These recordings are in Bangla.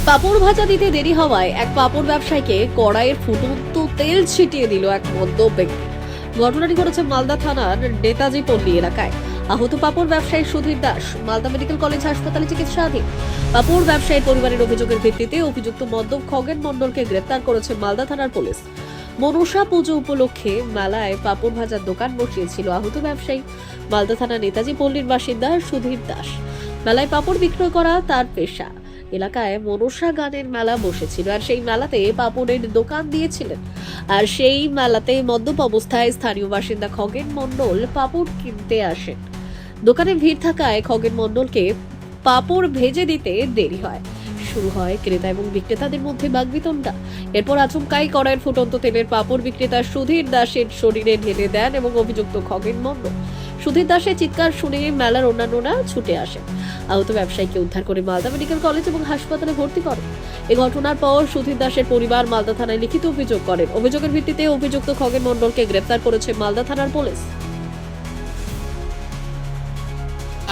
পাঁপড় ভাজা দিতে দেরি হওয়ায় এক পাঁপড় ব্যবসায়ীকে কড়াইয়ের ফুটন্ত তেল ছিটিয়ে দিল এক মদ্যপ ব্যক্তি। ঘটনাটি ঘটেছে মালদা থানার নেতাজি পল্লী এলাকায়। আহত পাঁপড় ব্যবসায়ী সুধীর দাস মালদা মেডিকেল কলেজ হাসপাতালে চিকিৎসাধীন। পাঁপড় ব্যবসায়ীর পরিবারের অভিযোগের ভিত্তিতে অভিযুক্ত মদ্যপ খগেন মণ্ডলকে গ্রেপ্তার করেছে মালদা থানার পুলিশ। মনসা পুজো উপলক্ষে মেলায় পাঁপড় ভাজার দোকান বসিয়েছিল আহত ব্যবসায়ী। মালদা থানা নেতাজি পল্লীর বাসিন্দা সুধীর দাস। মেলায় পাঁপড় বিক্রয় করা তার পেশা। এলাকায় মনসা গানের মেলা বসেছিল আর সেই মেলাতে পাঁপড়ের দোকান দিয়েছিলেন। আর সেই মেলাতে মদ্যপ অবস্থায় স্থানীয় বাসিন্দা খগেন মণ্ডল পাঁপড় কিনতে আসেন। দোকানে ভিড় থাকায় খগেন মণ্ডলকে পাঁপড় ভেজে দিতে দেরি হয়। শুরু হয় ক্রেতা এবং বিক্রেতাদের মধ্যে বাগবিতণ্ডা। এরপর আচমকাই কড়াইয়ের ফুটন্ত তেলের পাঁপড় বিক্রেতা সুধীর দাসের শরীরে ঢেলে দেন এবং অভিযুক্ত খগেন মণ্ডল। সুধীর দাসের চিৎকার শুনে মেলার অন্যান্যরা ছুটে আসেন। আহত ব্যবসায়ীকে উদ্ধার করে মালদা মেডিকেল কলেজ এবং হাসপাতালে ভর্তি করে। এই ঘটনার পর সুধীর দাসের পরিবার মালদা থানায় লিখিত অভিযোগ করেন। অভিযোগের ভিত্তিতে অভিযুক্ত খগেন মণ্ডলকে গ্রেপ্তার করেছে মালদা থানার পুলিশ।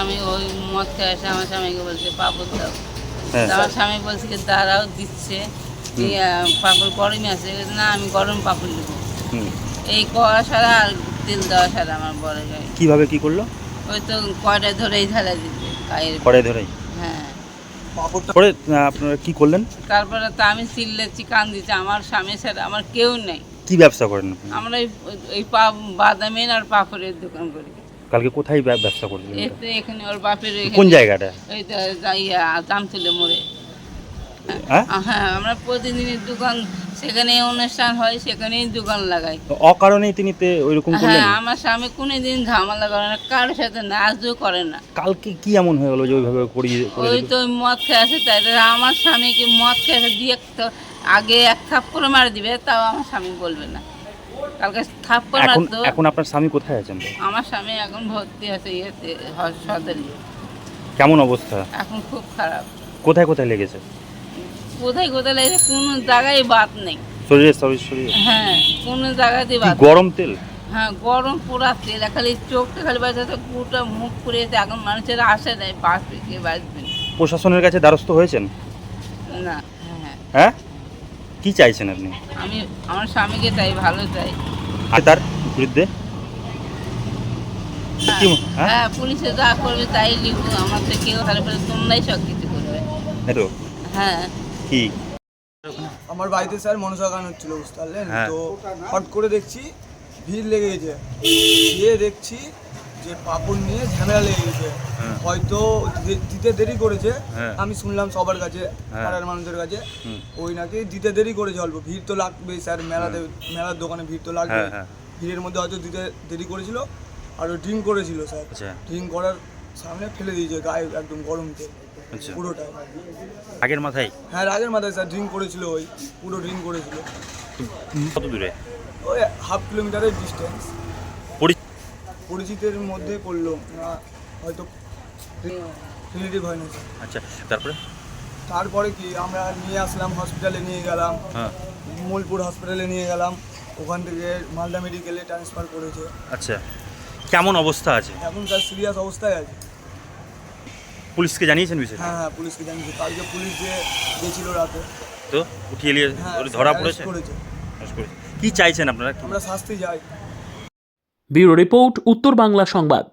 আমি ওই মদ খেয়ে এসে আমার স্বামীকে বলছি পাপড় দাও। আমার স্বামী বলছে কি দাঁড়াও দিচ্ছে, পাপড় গরমই আছে না, আমি গরম পাপড় নেবো। এই কড়া সারা আর তেল দেওয়া সারা আমার বড় গায়ে। কিভাবে কি করলো? ওই তো কড়াই ধরেই ঢালা দিচ্ছে গায়ের। কড়াই ধরেই? হ্যাঁ। পরে আপনারা কি করলেন? তারপরে তো আমি চিল্লাচ্ছি, কান দিচ্ছি, আমার স্বামী ছাড়া আমার কেউ নেই। কি ব্যবসা করেন আপনি? আমরা এই বাদামের আর পাপড়ের দোকান করি। কালকে কোথায় ব্যবসা করছিলেন? এখানে ওর বাপের কোন জায়গাটা? এই তো জামতুলে মোড়ে। হ্যাঁ, আমরা প্রতিদিনের দোকান, সেখানে অনুষ্ঠান হয় সেখানেই দোকান লাগাই। অকারণেই তিনি ওইরকম করলেন? হ্যাঁ, আমার স্বামী কোনোদিন ঝামেলা করে না, কারোর সাথে নাচও করে না। কালকে কি এমন হয়ে গেল যে ওইভাবে ওই তো মদ খেয়ে আসে, তাই আমার স্বামীকে মদ খেয়ে আসে দিয়ে আগে এক থাপ্পড় মার দিবে, তাও আমার স্বামী বলবে না। কালকে থাপ্পড় মারতো। এখন আপনার স্বামী কোথায় আছেন? আমার স্বামী এখন ভর্তি আছে ইয়েতে, সদরে। কেমন অবস্থা? এখন খুব খারাপ। কোথায় কোথায় লেগেছে? কোথায় কোথায় লেগেছে কোনো জায়গায় বাদ নেই। শরীরে? হ্যাঁ, কোনো জায়গাতেই বাদ। গরম তেল? হ্যাঁ, গরম পোড়া তেল। খালি চোখটা খালি বাঁচাতে, পুরোটা মুখ পুড়িয়েছে। এখন মানুষের আশা নেই, বাঁচবে কে বাঁচবে। প্রশাসনের কাছে দ্বারস্থ হয়েছেন? না। হ্যাঁ। হ্যাঁ, কি চাইছেন আপনি? আমি আমার স্বামীকে চাই, ভালো চাই। আর তার বিরুদ্ধে হ্যাঁ, পুলিশে যা করবে তাই লিখবো। আমার তো কেউ হারে ফেলে, তোমরাই সব কিছু করবে। হ্যাঁ। কি আমার বাড়িতে স্যার মনসা গান হচ্ছিল, বুঝতে পারলেন? হ্যাঁ। তো হট করে দেখছি ভিড় লেগে গেছে, দেখছি যে পাপড় নিয়ে ঝামেলা লেগে গেছে। হয়তো দিতে দেরি করেছে, আমি শুনলাম সবার কাছে, পাড়ার মানুষের কাছে, ওই নাকি দিতে দেরি করেছে অল্প। ভিড় তো লাগবেই স্যার, মেলার দোকানে ভিড় তো লাগবে। ভিড়ের মধ্যে হয়তো দিতে দেরি করেছিল। আর ও ড্রিঙ্ক করেছিল স্যার, ড্রিঙ্ক করার সামনে ফেলে দিয়েছে গায়ে একদম গরম তেল পুরোটাই। আগের মাথায়? হ্যাঁ, আগের মাথায় স্যার ড্রিঙ্ক করেছিল, ওই পুরো ড্রিঙ্ক করেছিল। কত দূরে? ওই হাফ কিলোমিটারের ডিস্টেন্স। পরিচিতের মধ্যে করলো না, হয়তো রিলেটিভ হয় না স্যার। আচ্ছা, তারপরে কি আমরা নিয়ে আসলাম, হসপিটালে নিয়ে গেলাম, মোলপুর হসপিটালে নিয়ে গেলাম, ওখান থেকে মালদা মেডিকেলে ট্রান্সফার করেছে। আচ্ছা, কেমন অবস্থা আছে এখন স্যার সিরিয়াস অবস্থায় আছে। পুলিশকে জানিয়েছেন বিষয়টা? হ্যাঁ, পুলিশকে জানিয়েছি। কালকে পুলিশ গেছিল রাতে, তো উঠিয়ে নিয়ে ধরা পড়েছে। কি চাইছেন আপনারা? আমরা শাস্তি চাই। ব্যুরো রিপোর্ট, উত্তর বাংলা সংবাদ।